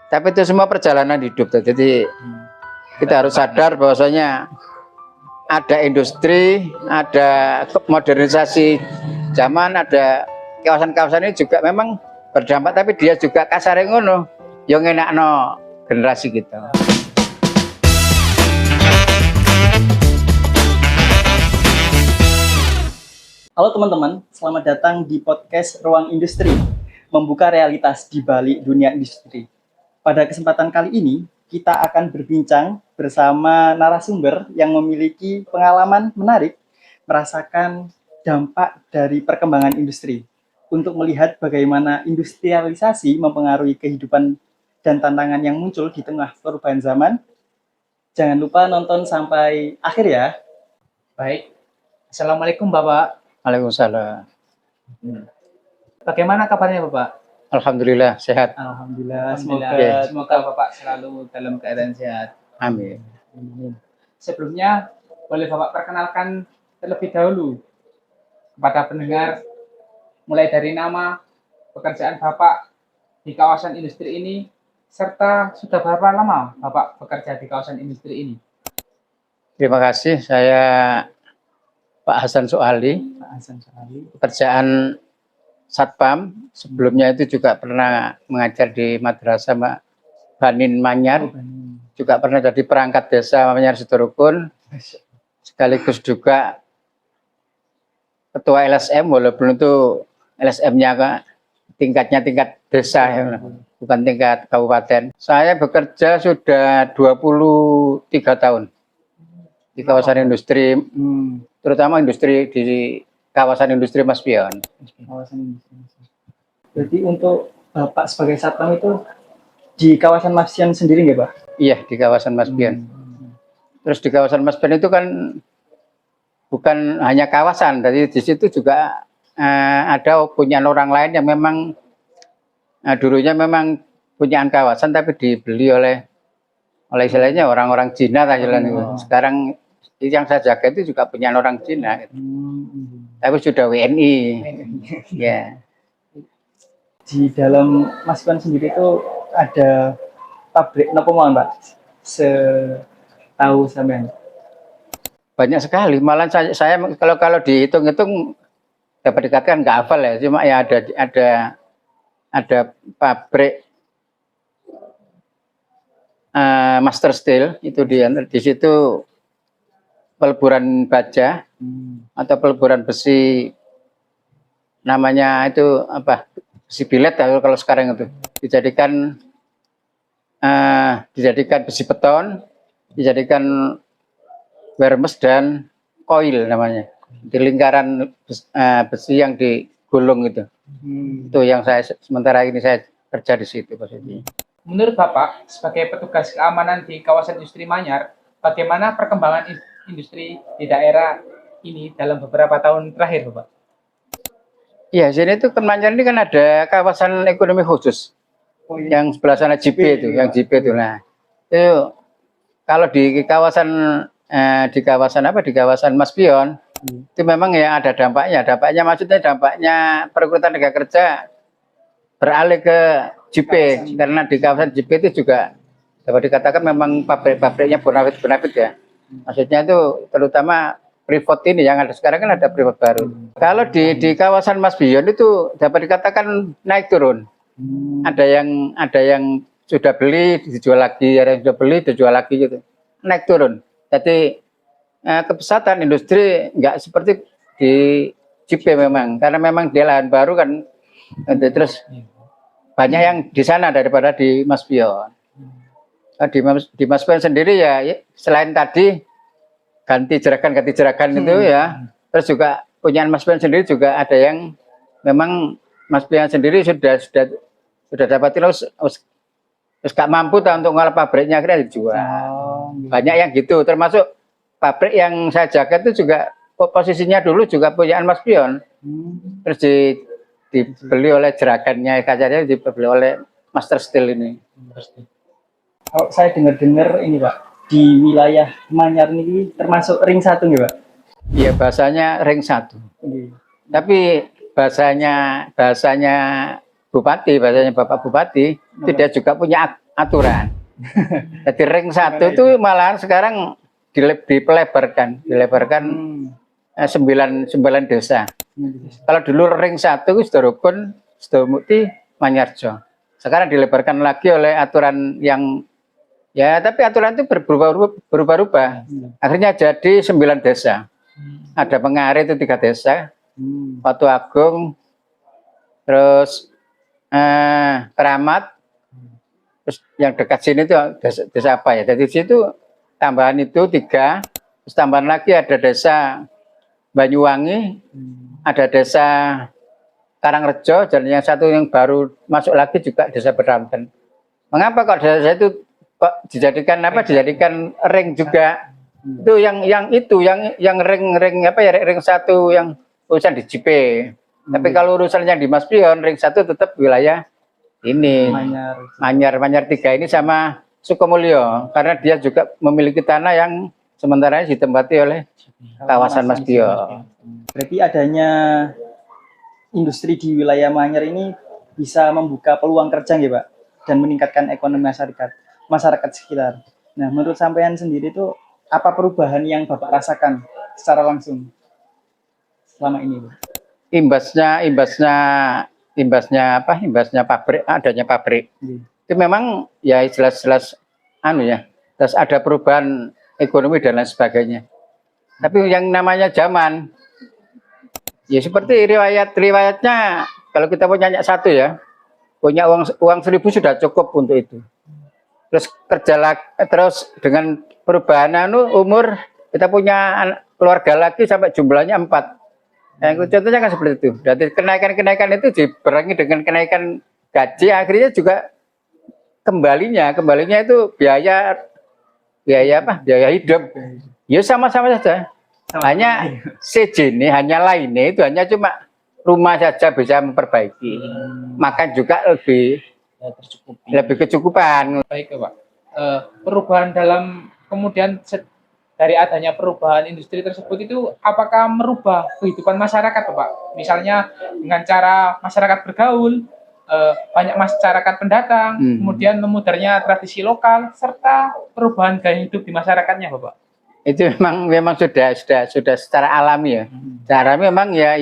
Tapi itu semua perjalanan hidup. Jadi kita harus sadar bahwasanya ada industri, ada modernisasi zaman, ada kawasan-kawasan ini juga memang berdampak, tapi dia juga kasare ngono, yang ngenakno generasi kita. Halo teman-teman, selamat datang di podcast Ruang Industri, membuka realitas di balik dunia industri. Pada kesempatan kali ini, kita akan berbincang bersama narasumber yang memiliki pengalaman menarik, merasakan dampak dari perkembangan industri, untuk melihat bagaimana industrialisasi mempengaruhi kehidupan dan tantangan yang muncul di tengah perubahan zaman. Jangan lupa nonton sampai akhir ya. Baik, Assalamualaikum Bapak. Waalaikumsalam. Bagaimana kabarnya Bapak? Alhamdulillah sehat. Alhamdulillah, Semoga Bapak selalu dalam keadaan sehat. Amin. Sebelumnya, boleh Bapak perkenalkan terlebih dahulu kepada pendengar, mulai dari nama, pekerjaan Bapak di kawasan industri ini, serta sudah berapa lama Bapak bekerja di kawasan industri ini? Terima kasih. Saya Pak Hasan Soali, pekerjaan Satpam. Sebelumnya itu juga pernah mengajar di Madrasah Banin Manyar, juga pernah jadi perangkat desa Manyar Sitorukun, sekaligus juga ketua LSM, walaupun itu LSM-nya tingkatnya tingkat desa, bukan tingkat kabupaten. Saya bekerja sudah 23 tahun di kawasan industri, terutama industri di kawasan industri Mas Pion. Jadi untuk Bapak sebagai satpam itu di kawasan Mas Pion sendiri nggak Pak? Iya, di kawasan Mas Pion. Terus di kawasan Mas Pion itu kan bukan hanya kawasan, jadi di situ juga ada punya orang lain yang memang dulunya memang punyaan kawasan tapi dibeli oleh istilahnya orang-orang Cina istilahnya. Sekarang yang saya jaga itu juga punya orang Cina, gitu. Tapi sudah WNI. Ya. Di dalam Mas Pion sendiri itu ada pabrik nopo mawon Pak? Setahu sampean. Banyak sekali. Malah saya kalau dihitung-hitung dapat dikatakan nggak hafal ya. Cuma ya ada pabrik Master Steel itu di situ peleburan baja atau peleburan besi, namanya itu apa, besi bilet kalau sekarang itu dijadikan besi beton, dijadikan wermes dan koil namanya, di lingkaran besi yang digulung itu. Itu yang sementara ini saya kerja di situ posisinya. Menurut Bapak, sebagai petugas keamanan di kawasan industri Manyar, bagaimana perkembangan industri di daerah ini dalam beberapa tahun terakhir, Bapak? Iya, sini itu Manyar ini kan ada kawasan ekonomi khusus, yang sebelah sana JP itu, yang JP itu. Nah, itu kalau di kawasan di kawasan Mas Pion itu memang ya ada dampaknya. Maksudnya dampaknya perekrutan tenaga kerja beralih ke JP, karena di kawasan JP itu juga dapat dikatakan memang pabrik-pabriknya bonafit ya. Maksudnya itu terutama Freeport ini yang ada sekarang kan ada Freeport baru. Kalau di kawasan Mas Pion itu dapat dikatakan naik turun. Ada yang sudah beli dijual lagi, ada yang sudah beli dijual lagi gitu. Naik turun. Jadi kepesatan industri nggak seperti di JP memang, karena memang dia lahan baru kan. Terus banyak yang di sana daripada di Mas Pion. Di Mas Pion sendiri ya selain tadi ganti jerakan itu ya, terus juga punyaan Mas Pion sendiri juga ada yang memang Mas Pion sendiri sudah dapat terus gak mampu untuk ngolah pabriknya, akhirnya dijual. Banyak yang gitu, termasuk pabrik yang saya jaga itu juga posisinya dulu juga punyaan Mas Pion, terus dibeli oleh jerakannya, kacanya dibeli oleh Master Steel ini. Kalau saya dengar ini Pak, di wilayah Manyar ini termasuk ring 1 nggak Pak? Iya, bahasanya ring 1. Tapi bahasanya bupati, bahasanya Bapak Bupati, itu dia juga punya aturan. Jadi ring 1 itu malahan sekarang dilebarkan sembilan desa. Kalau dulu ring 1 itu Sidoarjo, Sidomukti, Manyarjo. Sekarang dilebarkan lagi oleh aturan yang ya, tapi aturan itu berubah-ubah. Akhirnya jadi 9 desa. Ada Pengari itu 3 desa, Watu Agung, terus Keramat, terus yang dekat sini itu desa apa ya? Jadi di situ tambahan itu 3, terus tambahan lagi ada desa Banyuwangi, ada desa Karangrejo, dan yang satu yang baru masuk lagi juga desa Beranten. Mengapa kok desa itu kok dijadikan apa? Dijadikan ring juga. Itu yang ring apa ya, ring 1 yang urusan di JP. Tapi kalau urusannya di Mas Pion, ring 1 tetap wilayah ini Manyar 3 ini sama Sukomulyo, karena dia juga memiliki tanah yang sementara ini ditempati oleh kawasan Mas Pion. Berarti adanya industri di wilayah Manyar ini bisa membuka peluang kerja ya Pak, dan meningkatkan ekonomi masyarakat sekitar. Nah, menurut sampean sendiri itu apa perubahan yang Bapak rasakan secara langsung selama ini, Pak? Imbasnya pabrik, adanya pabrik. Itu memang ya jelas-jelas terus ada perubahan ekonomi dan lain sebagainya. Tapi yang namanya zaman, ya seperti riwayatnya, kalau kita punya anak 1 ya, punya uang 1.000 sudah cukup untuk itu. Terus kerja lagi, terus dengan perubahan umur, kita punya keluarga lagi sampai jumlahnya 4. Yang contohnya kan seperti itu. Jadi kenaikan itu dibarengi dengan kenaikan gaji, akhirnya juga kembalinya itu biaya hidup. Ya sama-sama saja. Hanya hanya lainnya itu hanya cuma rumah saja bisa memperbaiki. Makan juga lebih kecukupan. Baik Pak. Perubahan dalam kemudian dari adanya perubahan industri tersebut itu apakah merubah kehidupan masyarakat Pak? Misalnya dengan cara masyarakat bergaul, banyak masyarakat pendatang, kemudian memudarnya tradisi lokal, serta perubahan gaya hidup di masyarakatnya Bapak. Itu memang sudah secara alami ya. Secara alami memang ya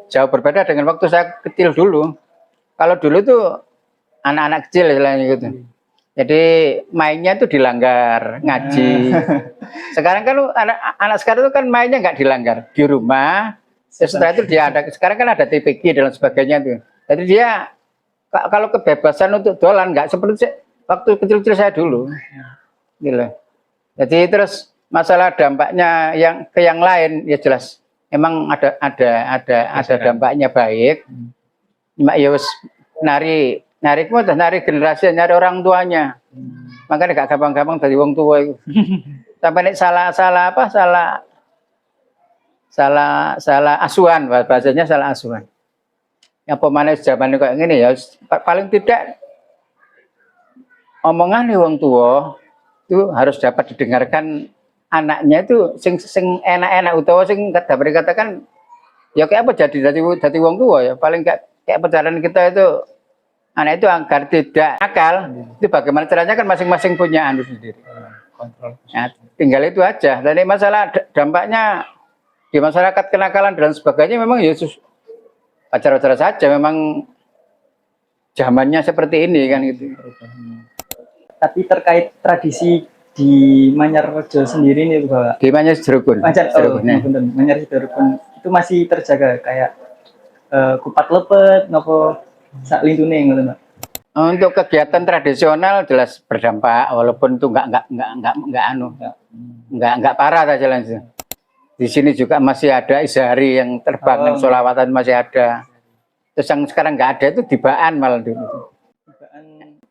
jauh berbeda dengan waktu saya kecil dulu. Kalau dulu tuh anak-anak kecil istilahnya gitu. Jadi mainnya tuh dilanggar, ngaji. Sekarang kan anak sekarang itu kan mainnya nggak dilanggar di rumah. Setelah itu dia sekarang kan ada TPG dan sebagainya tuh. Jadi dia kalau kebebasan untuk dolan nggak seperti waktu kecil-kecil saya dulu. Gitu. Jadi terus masalah dampaknya yang lain ya jelas emang ada dampaknya baik. Ya wis nari generasi, nyari orang tuanya. Makanya gak gampang-gampang dari wong tua itu. Sampai nek salah asuhan, bahasanya salah asuhan. Yang pemanis zaman kayak gini ya paling tidak omongan wong tua itu harus dapat didengarkan anaknya itu sing enak-enak utawa sing dikatakan ya kayak apa jadi wong tua ya paling kayak perjalanan kita itu anak itu agar tidak nakal, itu bagaimana caranya kan masing-masing punya anu sendiri. Kontrol. Nah, tinggal itu aja. Dan masalah dampaknya di masyarakat kenakalan dan sebagainya memang Yesus wajar-wajar saja. Memang zamannya seperti ini kan gitu. Tapi terkait tradisi di Manyarrejo sendiri nih Bapak. Di Manyar Sidoarjo. Manyar Sidoarjo itu masih terjaga kayak kupat lepet, nopo sak lintune ngono. Untuk kegiatan tradisional jelas berdampak walaupun itu enggak parah saja langsung. Di sini juga masih ada Izhari yang terbang yang sholawatan masih ada. Terus yang sekarang enggak ada itu dibaan malah dulu.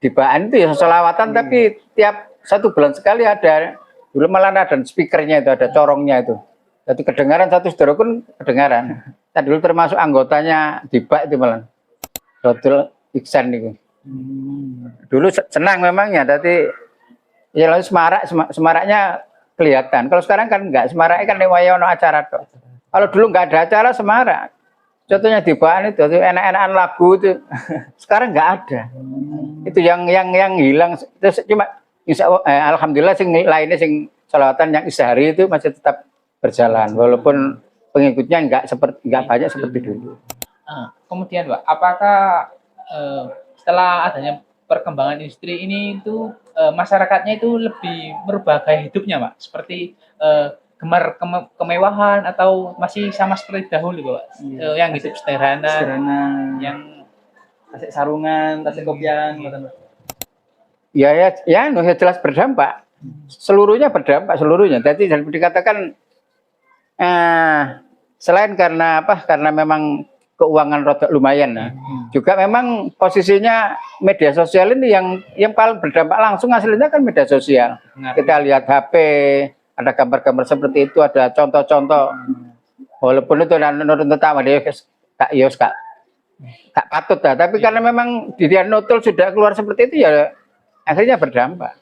Dibaan itu ya sholawatan tapi tiap 1 bulan sekali ada. Dulu malah ada speakernya itu, ada corongnya itu. Jadi kedengaran satu Sidoarjo kedengaran. Tadi dulu termasuk anggotanya Dibak itu malah. Dodol Iksan itu. Dulu senang memangnya, tapi ya lalu semaraknya kelihatan. Kalau sekarang kan enggak, semaraknya kan lewat acara. Kalau dulu enggak ada acara semarak, Contohnya di Baan itu enak-enakan lagu itu sekarang nggak ada. Itu yang hilang. Terus cuma alhamdulillah sing lainnya sing sholawatan yang isahari itu masih tetap berjalan walaupun pengikutnya nggak banyak seperti dulu. Kemudian Pak, apakah setelah adanya perkembangan industri ini itu masyarakatnya itu lebih merubah gaya hidupnya Pak? Seperti gemar kemewahan atau masih sama seperti dahulu Pak? Yang hidup sederhana, yang tasik sarungan, tasik kopian, Ya, jelas berdampak. Seluruhnya berdampak seluruhnya. Jadi dikatakan selain karena apa? Karena memang keuangan roda lumayan. Juga memang posisinya media sosial ini yang paling berdampak langsung hasilnya kan media sosial. Kita lihat HP, ada gambar-gambar seperti itu, ada contoh-contoh. Walaupun itu menurut tetangga dia kak patut lah. Tapi karena memang dia notul sudah keluar seperti itu ya akhirnya berdampak.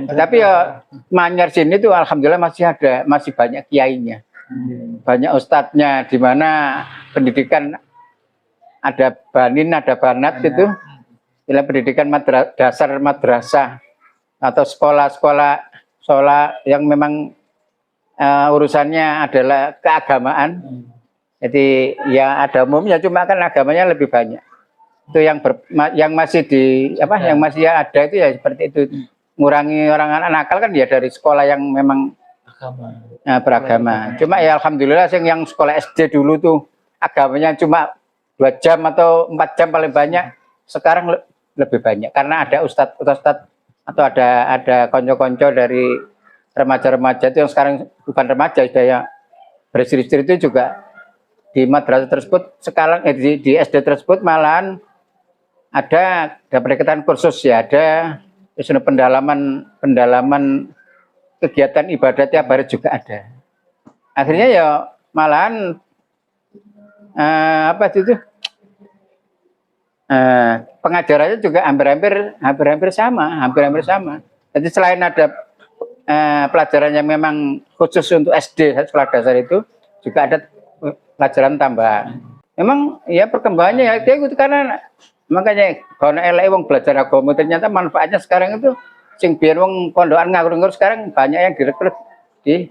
Tapi ya Manyar sini tuh alhamdulillah masih banyak kiainya. Banyak ustadznya, di mana pendidikan ada banin, ada banat itu, pendidikan dasar madrasah atau sekolah yang memang urusannya adalah keagamaan. Jadi ya ada umumnya, cuma kan agamanya lebih banyak. Itu yang masih yang masih ada itu ya seperti itu. Ngurangi orang anak nakal kan ya dari sekolah yang memang beragama. Cuma ya alhamdulillah yang sekolah SD dulu tuh agamanya cuma 2 jam atau 4 jam paling banyak. Sekarang lebih banyak karena ada ustadz atau ada konco-konco dari remaja-remaja itu yang sekarang bukan remaja sudah ya beristri-istri itu juga di madrasah tersebut sekarang di SD tersebut malahan ada pendekatan kursus ya, ada pendalaman kegiatan ibadah tiap hari juga ada. Akhirnya ya malahan pengajarannya juga hampir sama. Jadi selain ada pelajaran yang memang khusus untuk SD sekolah dasar itu juga ada pelajaran tambahan. Memang ya perkembangannya ya itu karena makanya kalau elek wong belajar agama ternyata manfaatnya sekarang itu sing biyen wong pondokan ngawur-ngawur sekarang banyak yang direkrut di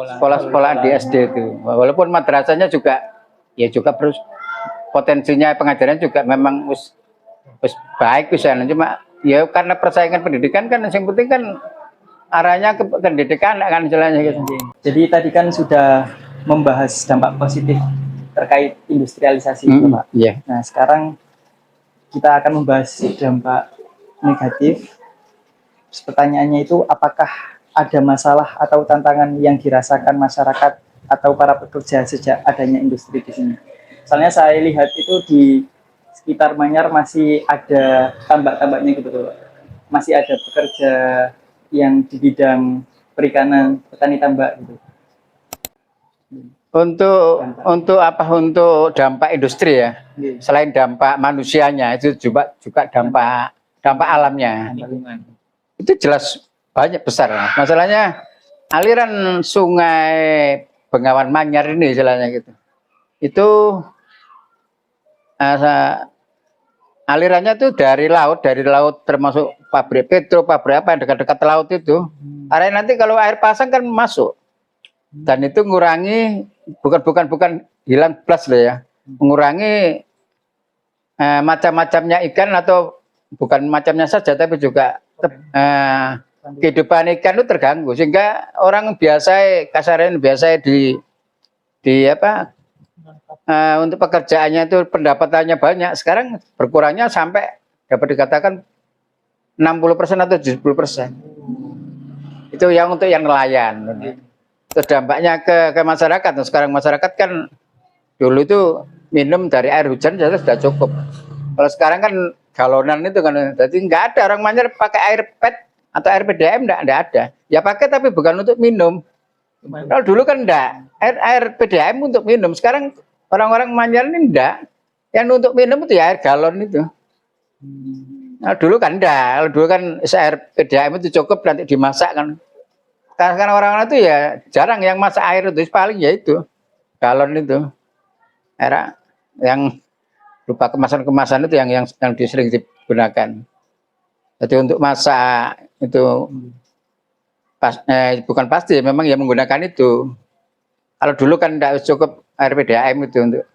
sekolah-sekolah di SD itu. Walaupun madrasahnya juga potensinya pengajaran juga memang wis baik bisa, cuma ya karena persaingan pendidikan kan yang penting kan arahnya ke pendidikan kan jalannya gitu. Jadi tadi kan sudah membahas dampak positif terkait industrialisasi, Pak. Yeah. Nah, sekarang kita akan membahas dampak negatif. Pertanyaannya itu apakah ada masalah atau tantangan yang dirasakan masyarakat atau para pekerja sejak adanya industri di sini? Soalnya saya lihat itu di sekitar Manyar masih ada tambak-tambaknya gitu, Pak. Masih ada pekerja yang di bidang perikanan, petani tambak gitu. Untuk dampak industri ya. Selain dampak manusianya itu juga dampak alamnya. Itu jelas banyak besar. Masalahnya aliran sungai Bengawan Manyar ini istilahnya gitu. Itu alirannya tuh dari laut termasuk pabrik apa yang dekat-dekat laut itu. Area nanti kalau air pasang kan masuk. Dan itu mengurangi bukan hilang plus lah ya. Mengurangi macam-macamnya ikan atau bukan macamnya saja tapi juga kehidupan ikan itu terganggu sehingga orang biasa untuk pekerjaannya itu pendapatannya banyak, sekarang berkurangnya sampai dapat dikatakan 60% atau 70%. Itu yang untuk yang nelayan. Terus dampaknya ke masyarakat. Nah, sekarang masyarakat kan dulu itu minum dari air hujan sudah cukup. Kalau sekarang kan galonan itu kan, jadi nggak ada orang Manyar pakai air PET atau air PDAM nggak ada. Ya pakai tapi bukan untuk minum. Kalau dulu kan enggak, air PDAM untuk minum. Sekarang orang-orang Manyar ini enggak. Yang untuk minum itu ya air galon itu. Nah, dulu kan enggak. Dulu kan air PDAM itu cukup nanti dimasak kan. Karena orang-orang itu ya jarang yang masak air itu paling ya itu galon itu. era yang berupa kemasan-kemasan itu yang sering digunakan. Jadi untuk masak itu bukan pasti, memang ya menggunakan itu. Kalau dulu kan tidak cukup air PDAM itu untuk.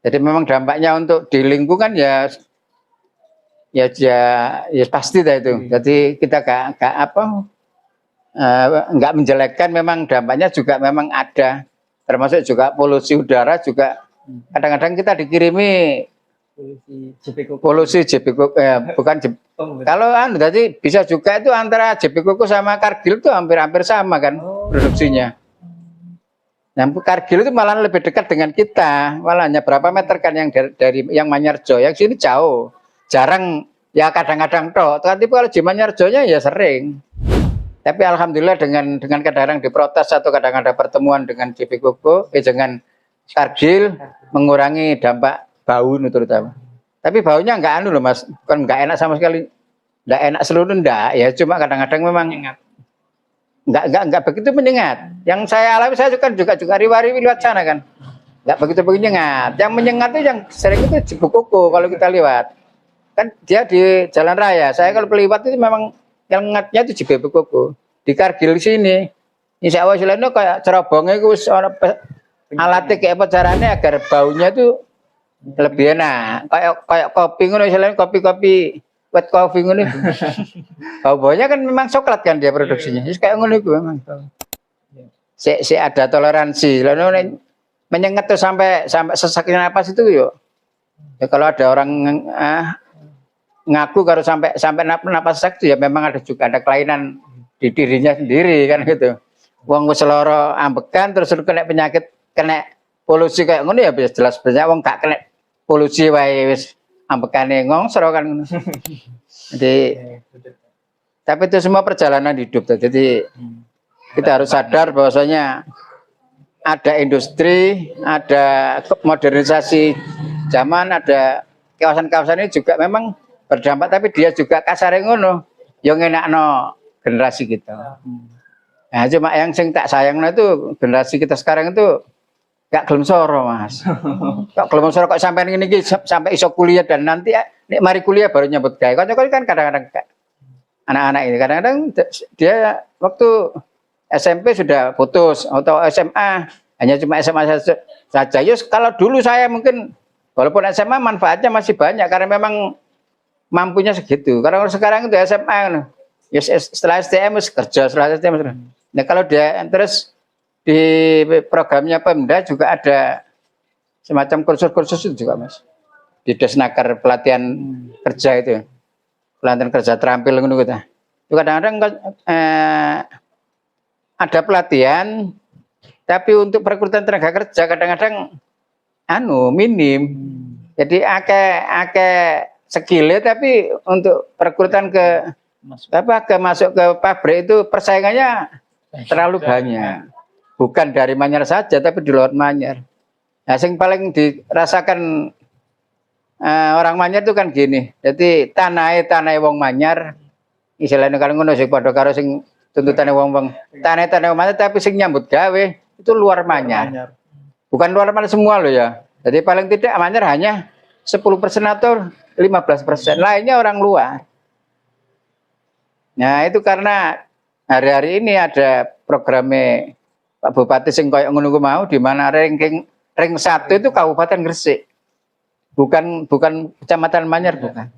Jadi memang dampaknya untuk di lingkungan ya pasti dah itu. Jadi kita nggak menjelekkan, memang dampaknya juga memang ada. Termasuk juga polusi udara juga. Kadang-kadang kita dikirimi polusi JP Koko, bukan kalau jadi bisa juga itu antara JP Koko sama Kargil itu hampir-hampir sama kan produksinya. Nah, Kargil itu malah lebih dekat dengan kita, malah hanya berapa meter kan yang dari yang Manyarjo, yang sini jauh, jarang ya kadang-kadang toh. Tapi kalau di Manyarjonya ya sering. Tapi alhamdulillah dengan kadang-kadang diprotes atau kadang-kadang pertemuan dengan JP Koko, dengan Kargil mengurangi dampak bau itu terutama. Tapi baunya enggak loh Mas, bukan enggak enak sama sekali. Enggak enak seluruh enggak, ya cuma kadang-kadang memang enggak begitu menyengat. Yang saya alami, saya juga riwari lewat sana kan. Enggak begitu menyengat. Yang menyengat itu yang sering itu JP Koko kalau kita lewat. Kan dia di jalan raya. Saya kalau lewat itu memang yang ngatnya itu JP Koko. Di Kargil sini. Insya Allah istilahnya kayak cerobongnya itu alatnya kayak apa caranya agar baunya itu lebih enak, kayak kopi ngono istilahnya, kopi wet coffee ngono. Baunya kan memang coklat kan dia produksinya. Jadi kayak ngono itu memang. Si ada toleransi. Lalu menyengat tuh sampai sesaknya napas itu yuk. Ya kalau ada orang ngaku kalau sampai napas sesak itu ya memang ada kelainan di dirinya sendiri kan gitu. Wong wis lara ambekan terus kena penyakit, kena polusi kayak ngono ya jelas banyak wong gak kena polusi wae wis ambekane ngongsro kan ngono. Jadi tapi itu semua perjalanan hidup. Jadi kita harus sadar bahwasanya ada industri, ada modernisasi zaman, ada kawasan-kawasan ini juga memang berdampak, tapi dia juga kasare ngono. Yang enakno generasi kita. Nah, cuma yang sing tak sayangno itu generasi kita sekarang itu gak gelem soro, Mas. Kok gelem soro kok sampai ngene iki sampai iso kuliah, dan nanti nek mari kuliah baru nyambut gawe. Kanca-kanca kan kadang-kadang anak-anak ini kadang-kadang dia waktu SMP sudah putus atau SMA hanya cuma SMA saja. Yus kalau dulu saya mungkin walaupun SMA manfaatnya masih banyak karena memang mampunya segitu. Karena sekarang itu SMA ya setelah STM kerja, setelah STM. Nah kalau dia terus di programnya Pemda juga ada semacam kursus-kursus itu juga Mas. Di Desnaker pelatihan kerja itu. Pelatihan kerja terampil ngono kita. Itu kadang-kadang ada pelatihan tapi untuk perekrutan tenaga kerja kadang-kadang minim. Jadi akeh skillnya tapi untuk perekrutan ke masuk ke pabrik itu persaingannya terlalu banyak. Bukan dari Manyar saja, tapi di luar Manyar. Nah, yang paling dirasakan orang Manyar itu kan gini. Jadi tanah wong Manyar, istilahnya kalau ngono sing padha karo sing tuntutane wong tanah wong Manyar, tapi sing nyambut gawe itu luar Manyar. Bukan luar Manyar semua loh ya. Jadi paling tidak Manyar hanya 10% atau 15%. Lainnya orang luar. Nah, itu karena hari-hari ini ada programnya Pak Bupati sing koyo ngono mau, di mana ring 1 itu Kabupaten Gresik. Bukan Kecamatan Manyar, bukan.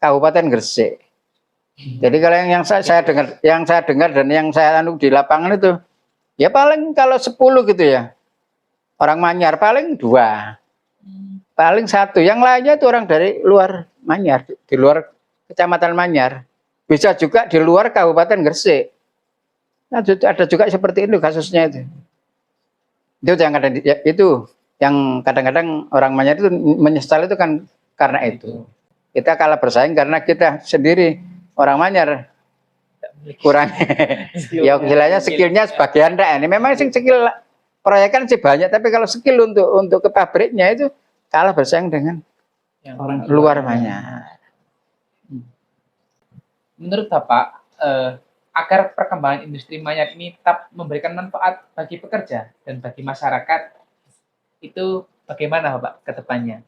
Kabupaten Gresik. Jadi kalau yang saya dengar dan yang saya di lapangan itu ya paling kalau 10 gitu ya. Orang Manyar paling 2. Paling 1. Yang lainnya itu orang dari luar Manyar, di luar Kecamatan Manyar. Bisa juga di luar Kabupaten Gresik. Nah, ada juga seperti itu kasusnya itu. Itu yang kadang-kadang orang Manyar itu menyesal itu kan karena itu. Kita kalah bersaing karena kita sendiri orang Manyar kurang ya istilahnya skillnya sebagian ini memang skill proyekan sih banyak, tapi kalau skill untuk ke pabriknya itu kalah bersaing dengan orang luar Manyar. Menurut Bapak, agar perkembangan industri Manyar ini tetap memberikan manfaat bagi pekerja dan bagi masyarakat, itu bagaimana Bapak ke depannya?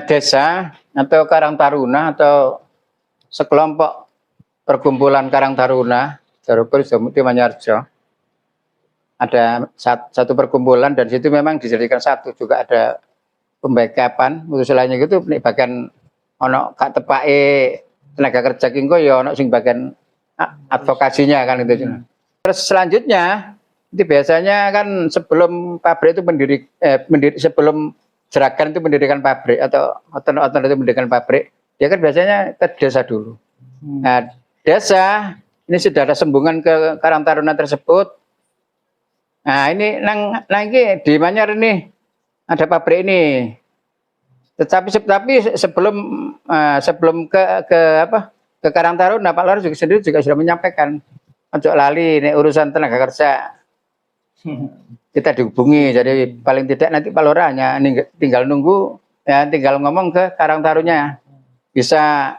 Desa atau Karang Taruna atau sekelompok perkumpulan Karang Taruna Jarogol Jamuti Manyarjo, ada satu perkumpulan dan situ memang dijadikan satu, juga ada pembackupan khusus lainnya gitu bagian ono kak tepake tenaga kerja kingko ya ono sing bagian advokasinya kan itu. Terus selanjutnya itu biasanya kan sebelum pabrik itu sebelum Jeragan itu mendirikan pabrik atau oton itu mendirikan pabrik, dia kan biasanya ke desa dulu. Nah, desa ini sudah ada sambungan ke Karang Taruna tersebut. Nah, ini lagi di Manyar ini ada pabrik ini. Tetapi sebelum ke Karang Taruna, Pak Lurah juga sendiri juga sudah menyampaikan ojo lali ini urusan tenaga kerja. Kita dihubungi, jadi paling tidak nanti Pak Lurah hanya tinggal nunggu, ya tinggal ngomong ke Karang Tarunanya, bisa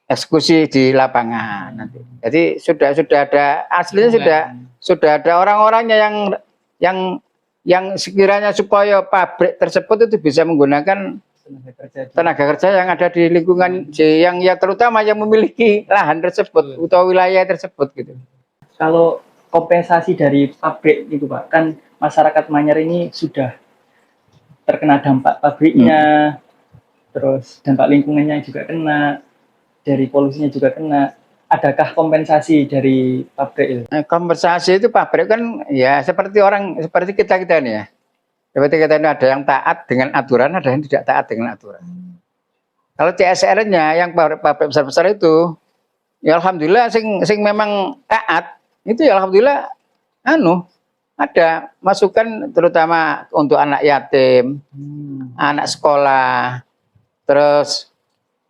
eksekusi di lapangan nanti. Jadi sudah ada aslinya sudah ada orang-orangnya yang sekiranya supaya pabrik tersebut itu bisa menggunakan tenaga kerja yang ada di lingkungan yang terutama yang memiliki lahan tersebut atau wilayah tersebut gitu. Kalau kompensasi dari pabrik itu Pak, kan masyarakat Manyar ini sudah terkena dampak pabriknya, terus dampak lingkungannya juga kena, dari polusinya juga kena. Adakah kompensasi dari pabrik itu? Kompensasi itu pabrik kan ya seperti kita ini ya. Seperti kita ini ada yang taat dengan aturan, ada yang tidak taat dengan aturan. Kalau CSR-nya yang pabrik besar-besar itu, ya alhamdulillah sing memang taat itu ya alhamdulillah ada masukan terutama untuk anak yatim, anak sekolah, terus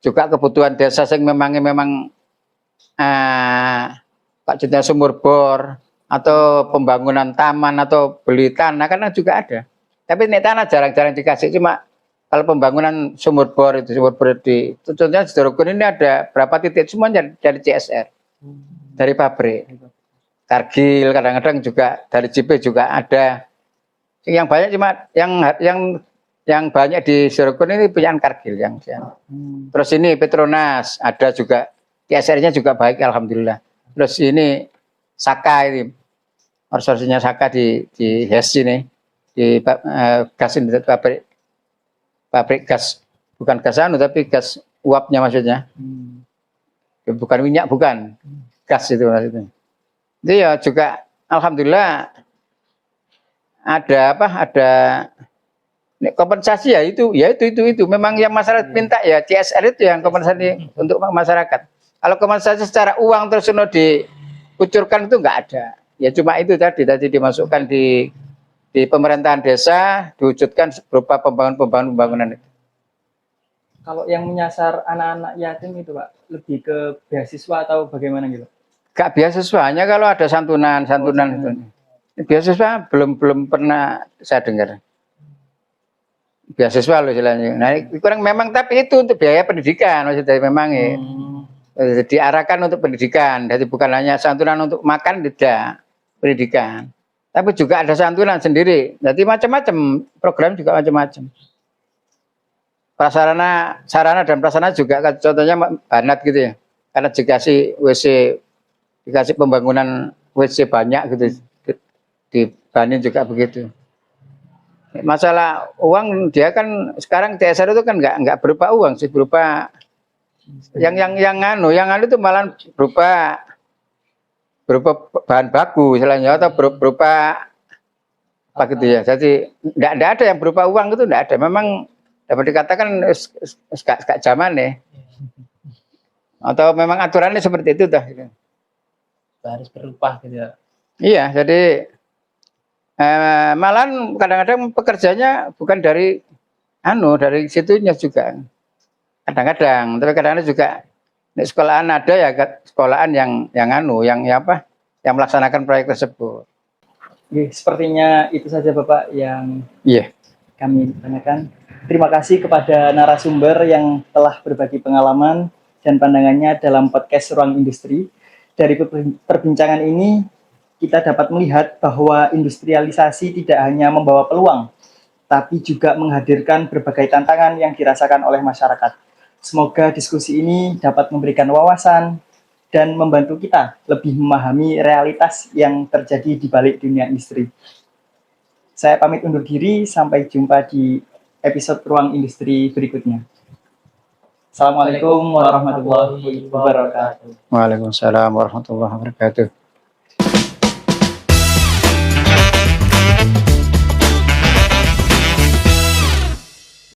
juga kebutuhan desa sing memang Pak Cinta sumur bor atau pembangunan taman atau beli tanah kan juga ada. Tapi ini tanah jarang-jarang dikasih, cuma kalau pembangunan sumur bor di contohnya di Jarogol ini ada berapa titik semua dari CSR, dari pabrik. Kargil kadang-kadang juga dari JP juga ada. Yang banyak cuma yang banyak di Jarogol ini punya Kargil yang. Terus ini Petronas ada juga, CSR-nya juga baik alhamdulillah. Terus ini Saka ini, outsourcing-nya Saka di HES ini, di gas ini, pabrik gas, bukan gas tapi gas uapnya maksudnya. Bukan minyak, bukan gas itu maksudnya. Itu ya juga alhamdulillah ada kompensasi ya itu memang yang masyarakat minta ya, CSR itu yang kompensasi untuk masyarakat. Kalau kompensasi secara uang terus dikucurkan itu enggak ada. Ya cuma itu tadi dimasukkan di pemerintahan desa, diwujudkan berupa pembangunan itu. Kalau yang menyasar anak-anak yatim itu Pak, lebih ke beasiswa atau bagaimana gitu? Gak beasiswa, hanya kalau ada santunan itu. Beasiswa belum pernah saya dengar. Beasiswa loh istilahnya. Nah, kurang memang, tapi itu untuk biaya pendidikan maksudnya memang ya. Diarahkan untuk pendidikan, jadi bukan hanya santunan untuk makan, tidak, pendidikan. Tapi juga ada santunan sendiri. Jadi macam-macam, program juga macam-macam. Sarana dan prasarana juga, contohnya Banat gitu ya. Karena dikasih WC, dikasih pembangunan WC banyak gitu, di Banin juga begitu. Masalah uang, dia kan sekarang CSR itu kan nggak berupa uang sih, berupa yang itu malah berupa bahan baku istilahnya, atau berupa apa gitu ya. Jadi nggak ada yang berupa uang, itu nggak ada. Memang dapat dikatakan gak zaman ya. Atau memang aturannya seperti itu dah. Harus berupah gitu ya. Iya, jadi malahan kadang-kadang pekerjanya bukan dari dari situnya juga. Kadang-kadang, tapi kadang-kadang juga di sekolahan ada ya, sekolahan yang melaksanakan proyek tersebut. Oke, sepertinya itu saja Bapak yang kami tanyakan. Terima kasih kepada narasumber yang telah berbagi pengalaman dan pandangannya dalam podcast Ruang Industri. Dari perbincangan ini kita dapat melihat bahwa industrialisasi tidak hanya membawa peluang, tapi juga menghadirkan berbagai tantangan yang dirasakan oleh masyarakat. Semoga diskusi ini dapat memberikan wawasan dan membantu kita lebih memahami realitas yang terjadi di balik dunia industri. Saya pamit undur diri, sampai jumpa di episode Ruang Industri berikutnya. Assalamualaikum warahmatullahi wabarakatuh. Waalaikumsalam warahmatullahi wabarakatuh.